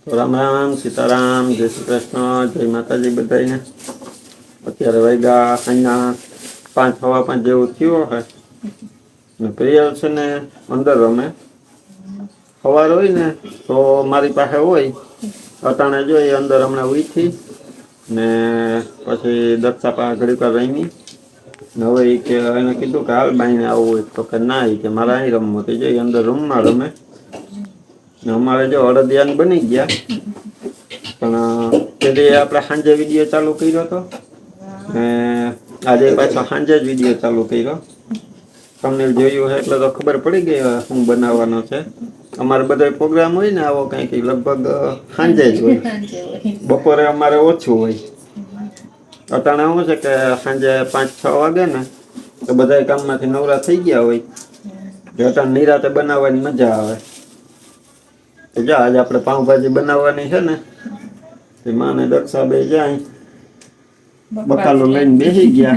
રામ રામ સીતારામ જય શ્રી કૃષ્ણ જય માતાજી બધાને અત્યારે વાગ્યા સાંજના 5:15 જેવું થયું હે ને પ્રિયલ છે ને અંદર રમે સવાર હોય ને તો મારી પાસે હોય અટાણે જોઈ અંદર હમણાં ઉઠી ને પછી દક્ષા પાસે ઘડીક વાર રમી ને હવે કે એને કીધું કે હાલ બાઈને આવવું હોય તો કે ના કે મારે અહીં રમવું તો જઈ અંદર રૂમમાં રમે ને અમારે જો અડદિયાન બની ગયા પણ તે આપણે સાંજે વિડીયો ચાલુ કર્યો હતો ને આજે પાછો સાંજે જ વિડીયો ચાલુ કર્યો તમને જોયું એટલે તો ખબર પડી ગઈ શું બનાવવાનો છે અમારે બધો પ્રોગ્રામ હોય ને આવો કંઈક લગભગ સાંજે જ હોય બપોરે અમારે ઓછું હોય અટાણે શું છે કે સાંજે 5-6 વાગે ને તો બધા કામમાંથી નવરા થઈ ગયા હોય અટાણે નિરાતે બનાવવાની મજા આવે જા આજે આપણે પાઉંભાજી બનાવવાની છે ને તે માને દક્ષા બે જાય બકાલો લઈને બેસી ગયા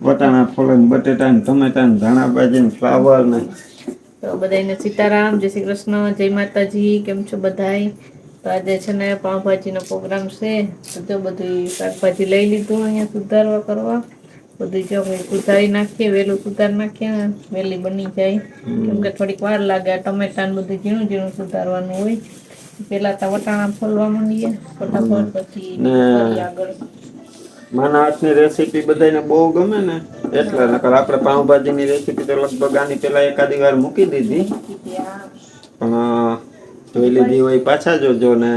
વટાણા ફોલન બટેટા ને ટમેટા ને ધાણા ભાજી ને ફ્લાવર ને તો બધાને સીતારામ જય શ્રી કૃષ્ણ જય માતાજી કેમ છો બધાય તો આજે છે ને પાઉંભાજીનો પ્રોગ્રામ છે તો બધું શાકભાજી લઈ લીધું અહીંયા સુધારવા કરવા બધું જો સુધારી નાખીએ વહેલું સુધારી નાખીએ વહેલી બની જાય કેમ કે થોડીક વાર લાગે ટમેટા ને બધું ઝીણું ઝીણું સુધારવાનું હોય પેલા તો વટાણા ફોલવા માંડીએ ફટાફટ પછી આગળ માના હાથની રેસીપી બધાને બહુ ગમે ને એટલે નકર આપણે પાઉંભાજીની રેસીપી તો લગભગ આની પેલા એકાદી વાર મૂકી દીધી પણ જોઈ લીધી હોય પાછા જોજો ને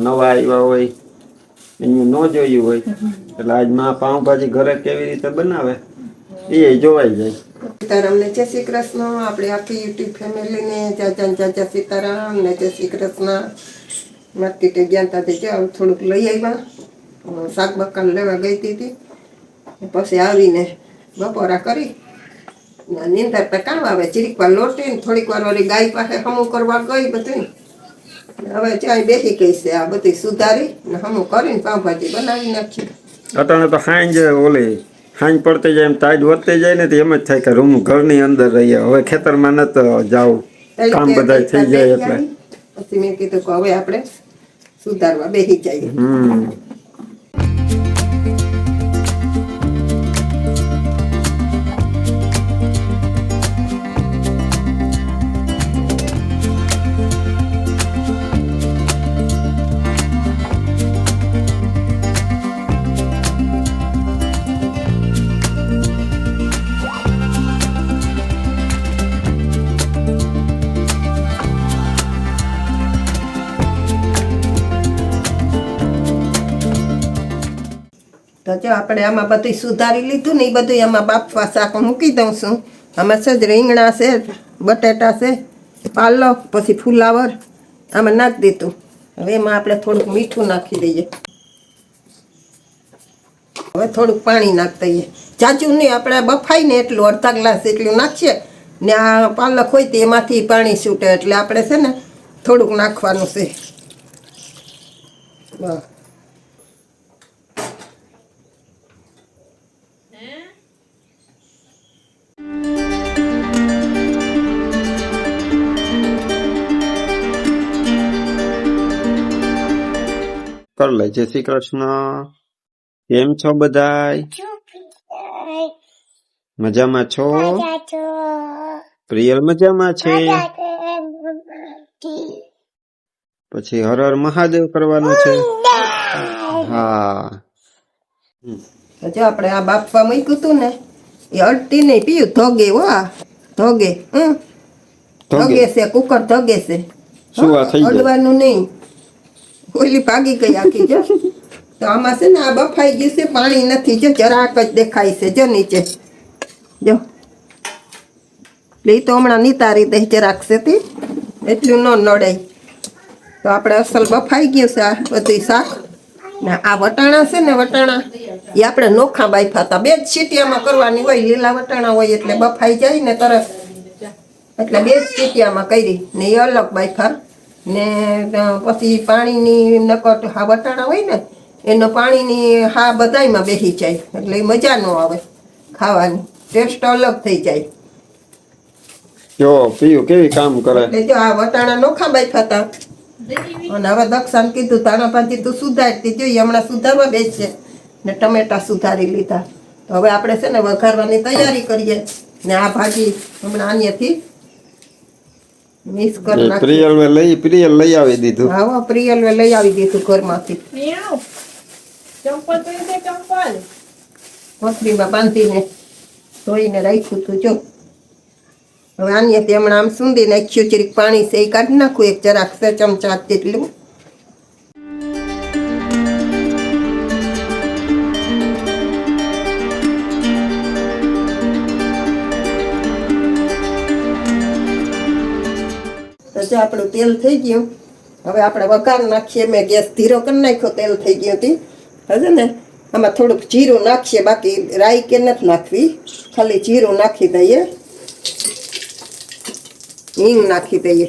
નવા આવ્યા હોય એનું ન જોયું હોય એટલે આજ માં પાઉંભાજી ઘરે કેવી રીતે બનાવે એ જોવાઈ જાય. સીતારામને જય શ્રી કૃષ્ણ. આપણે આખી યુટ્યુબ ફેમિલીને જાજા સીતારામ ને જય શ્રી કૃષ્ણ. માર્કેટે ગયા હતા તે થોડુંક લઈ આવ્યા શાક બકાલ લેવા ગઈ હતી પછી આવીને બપોરા કરી નીંદર તો કામ આવે ચીરીક વાર લોટી ને થોડીક વાર વાળી ગાય પાસે હમું કરવા ગઈ બધું હવે ત્યાં બેસી ગઈ છે આ બધી સુધારી ને હમું કરીને પાઉંભાજી બનાવી નાખી. અટાણે તો સાંજ સાંજ પડતી જાય એમ તાજ વધતી જાય ને તો એમ જ થાય કે રૂમ ઘરની અંદર રહીએ હવે ખેતરમાં ન તો જાવ કામ બધા થઈ જાય એટલે પછી મેં કીધું કે હવે આપણે સુધારવા બેસી જઈએ. તો જો આપણે આમાં બધું સુધારી લીધું ને એ બધું આમાં બાફવા શાક મૂકી દઉં છું. આમાં છે જ રીંગણા છે બટેટા છે પાલક પછી ફુલાવર આમાં નાખી દીધું. હવે એમાં આપણે થોડુંક મીઠું નાખી દઈએ. હવે થોડુંક પાણી નાખી દઈએ જાજુ નહીં આપણે બફાઈ ને એટલું અડધા ગ્લાસ એટલું નાખીએ ને આ પાલક હોય તો એમાંથી પાણી છૂટે એટલે આપણે છે ને થોડુંક નાખવાનું છે. બસ કર લે. જય શ્રી કૃષ્ણ. કેમ છો બધાય? મજામાં છો? પ્રિયલ મજામાં છે? પછી હર હર મહાદેવ કરવાનું છે. હા જો આપણે આ બાફવા મૂક્યું હતું ને એ અડતી નહીં પીયું ધોગે હો ધોગે ધોગે છે કુકર ધોગે છે શું આ થઈ ગયું? અડવાનું નહીં ઓલી ભાગી ગઈ આખી જો. તો આમાં છે ને આ બફાઈ ગયું છે પાણી નથી જો જરાક જ દેખાય છે જો નીચે જો એટલે તો હમણાં નિતારી દે જરાક છે તે એટલું ન નડાય. તો આપણે અસલ બફાઈ ગયું છે આ બધું શાક ને આ વટાણા છે ને વટાણા એ આપણે નોખા બાફા હતા 2 જ સીટિયામાં કરવાની હોય લીલા વટાણા હોય એટલે બફાઈ જાય ને તરત એટલે 2 જ સીટિયામાં કરી ને એ અલગ બાફા ને પછી પાણીની નકટ હા વટાણા હોય ને એનો પાણીની હા બધાયમાં બેસી જાય એટલે એ મજા ન આવે ખાવાની ટેસ્ટ અલગ થઈ જાય. જો પીયું કેવી કામ કરે. એટલે જો આ વટાણા નોખા બાફા હતા અને હવે દક્ષાને કીધું ધાણા ભાજી તું સુધારતી જોઈએ, હમણાં સુધારવા બેસશે ને ટમેટા સુધારી લીધા. તો હવે આપણે છે ને વઘારવાની તૈયારી કરીએ ને આ ભાજી હમણાં આનિયાથી મિક્સ કરી નાખીએ. પ્રિયલ લઈ આવી દીધું. હા, પ્રિયલ લઈ આવી દીધું ઘરમાંથી. ચંપલ પહેરી દે, ચંપલ. મસરીમાં બાંધીને ધોઈને રાખ્યું તું જો. હવે આનિયાથી હમણાં આમ સૂંધી નાખ્યું, ચીરીક પાણી છે એ કાઢી નાખું, એક જરાક ચમચા જેટલું. તો આપણું તેલ થઈ ગયું. હવે આપણે વઘાર નાખીએ. મેં ગેસ ધીરો કરી નાખ્યો, તેલ થઈ ગયું હતી. હવે ને આમાં થોડુંક જીરું નાખીએ, બાકી રાઈ કે નથી નાખવી, ખાલી જીરું નાખી દઈએ. હિંગ નાખી દઈએ.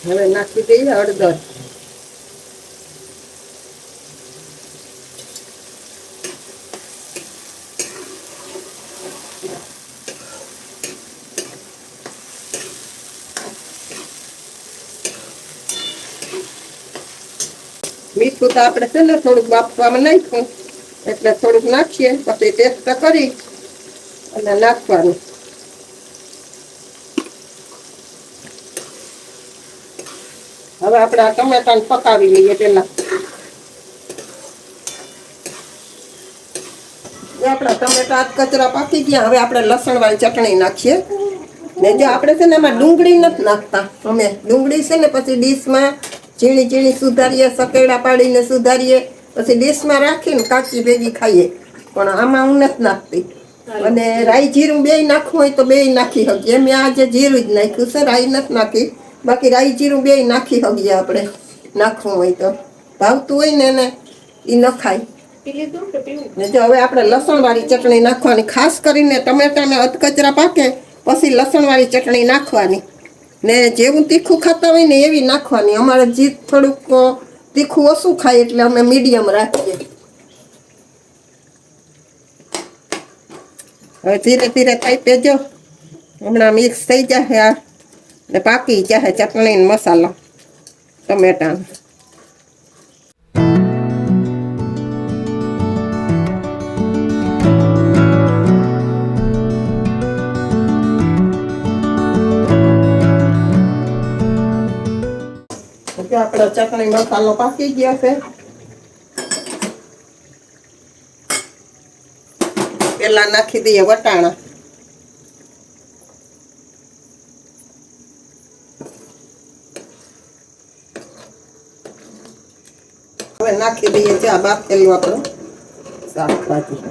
હવે નાખી દઈએ હળદર. મીઠું તો આપણે છે ને થોડુંક બાફવામાં નાખ્યું, એટલે થોડુંક નાખીએ, પછી ટેસ્ટ કરી અને નાખવાનું. હવે આપણે આ ટમેટાને પકાવી લઈએ પેલા. આપણા ટમેટા કચરા પાકી ગયા. હવે આપણે લસણ વાળી ચટણી નાખીએ. ને જો આપણે છે ને એમાં ડુંગળી નથી નાખતા. અમે ડુંગળી છે ને પછી ડીશમાં ઝીણી ઝીણી સુધારીએ, સકેડા પાડીને સુધારીએ, પછી ડીશમાં રાખીને કાચી ભેગી ખાઈએ. પણ આમાં હું નથી નાખતી. અને રાઈ જીરું બેય નાખવું હોય તો બેય નાખી શકીએ. મેં આજે જીરું જ નાખ્યું છે, રાઈ નથી નાખી. બાકી રાઈ જીરું બેય નાખી શકીએ આપણે, નાખવું હોય તો. ભાવતું હોય ને એને એ નખાય. ને જો હવે આપણે લસણ વાળી ચટણી નાખવાની. ખાસ કરીને ટમેટાને અધકચરા પાકે પછી લસણ વાળી ચટણી નાખવાની. ને જેવું તીખું ખાતા હોય ને એવી નાખવાની. અમારે જીત થોડુંક તીખું ઓછું ખાય એટલે અમે મીડિયમ રાખીએ. હવે ધીરે ધીરે થાય પેજો, હમણાં મિક્સ થઈ જશે આ ને પાકી જશે ચટણી ને મસાલો ટમેટાનો. આપણો ચટણી મસાલો પાકી ગયો છે. પેલા નાખી દઈએ વટાણા. હવે નાખી દઈએ ચા બાફેલું આપણું શાકભાજી.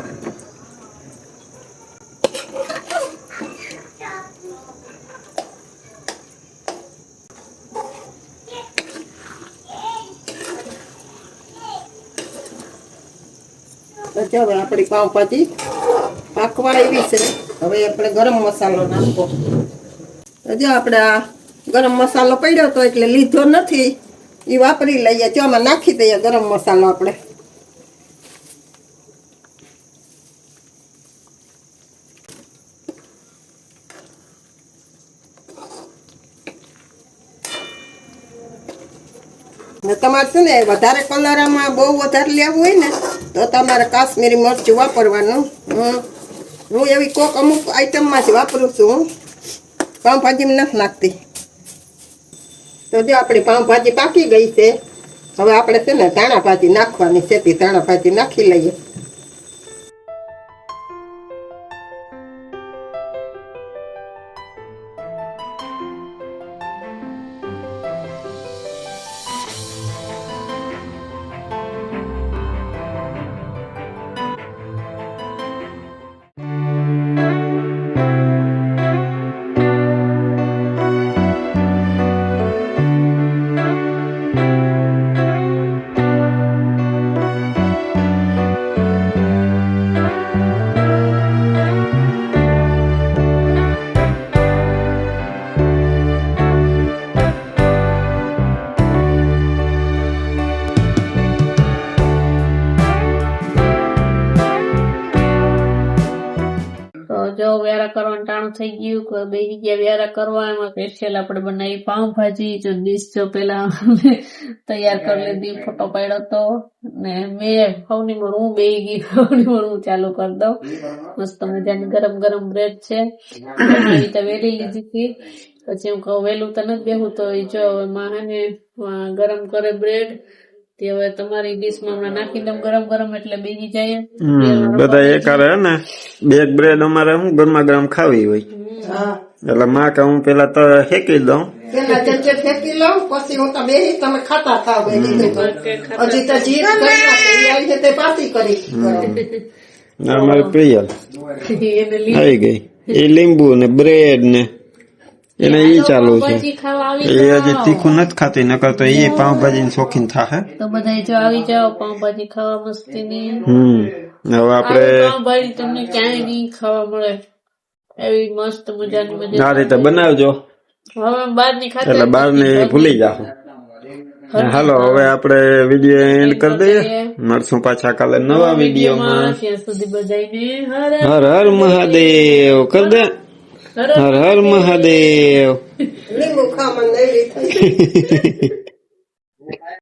હવે આપણી પાવભાજી પાકવા આવી છે. હવે આપણે ગરમ મસાલો નાખવો. હજી આપણે આ ગરમ મસાલો પડ્યો તો એટલે લીધો નથી, એ વાપરી લઈએ. જો આમાં નાખી દઈએ ગરમ મસાલો આપણે. ને તમારે છે ને વધારે કલર આમાં બહુ વધારે લેવું હોય ને તો તમારે કાશ્મીરી મરચું વાપરવાનું. હું એવી કોક અમુક આઈટમમાં જ વાપરું છું. હું પાઉંભાજીમાં નથી નાખતી. તો જો આપણી પાઉંભાજી પાકી ગઈ છે. હવે આપણે છે ને ધાણા ભાજી નાખવાની છે. ધાણા ભાજી નાખી લઈએ. વ્યારા કરવાનું ટાણું થઈ ગયું કે બેસી ગયા વ્યારા કરવા. એમાં સ્પેશિયલ આપણે બનાવી પાઉંભાજી. જો ડીશ જો પેલા તૈયાર કરી લીધી, ફોટો પાડ્યો તો ને મેં સૌની મોર હું બેસી ગઈ, સૌની મોર હું ચાલુ કરી દઉં. મસ્ત મજાની ગરમ ગરમ બ્રેડ છે, એવી રીતે વેલી લીધી હતી. પછી હું કહું વેલું તો નથી બેહું, તો એ જો એમાં હે ને ગરમ કરે બ્રેડ. તે હવે તમારી ડીશમાં હમણાં નાખી દઉં ગરમ ગરમ, એટલે બેસી જાય. બધા એકારે હે ને બે બ્રેડ અમારે શું ગરમા ગરમ ખાવી હોય, હા એટલે માં કે હું પેલા તો શેકી દઉં. પેલા ચમચે ફેંકી લઉં, પછી હું તો બેસી તમે ખાતા થાવ. હજી તો જીત કરી નાખી છે તે પાછી કરી. અમારે પ્રિય એને આવી ગઈ, એ લીંબુ ને બ્રેડ ને એને ઈ ચાલુ છે. પાઉંભાજી ખાવા આવી એ હજી તીખું નથી ખાતી, નકર તો એ પાઉંભાજી શોખીન થાહે. તો બધા જો આવી જાઓ પાઉંભાજી ખાવા મસ્તીની. હવે આપડે પાઉંભાજી તમને ક્યાંય નહીં ખાવા મળે એવી મસ્ત મજાની મજા. આ રીતે બનાવજો, હવે બહાર ની ખાતે એટલે બહાર ને ભૂલી જાઓ. હાલો હવે આપણે વિડીયો એન્ડ કરી દઈએ, મળશું પાછા કાલે નવા વિડીયોમાં. ત્યાં સુધી બધાને હર હર મહાદેવ કર દે, હર હર મહાદેવ. લીંબુ ખાવા મને એવી થઈ.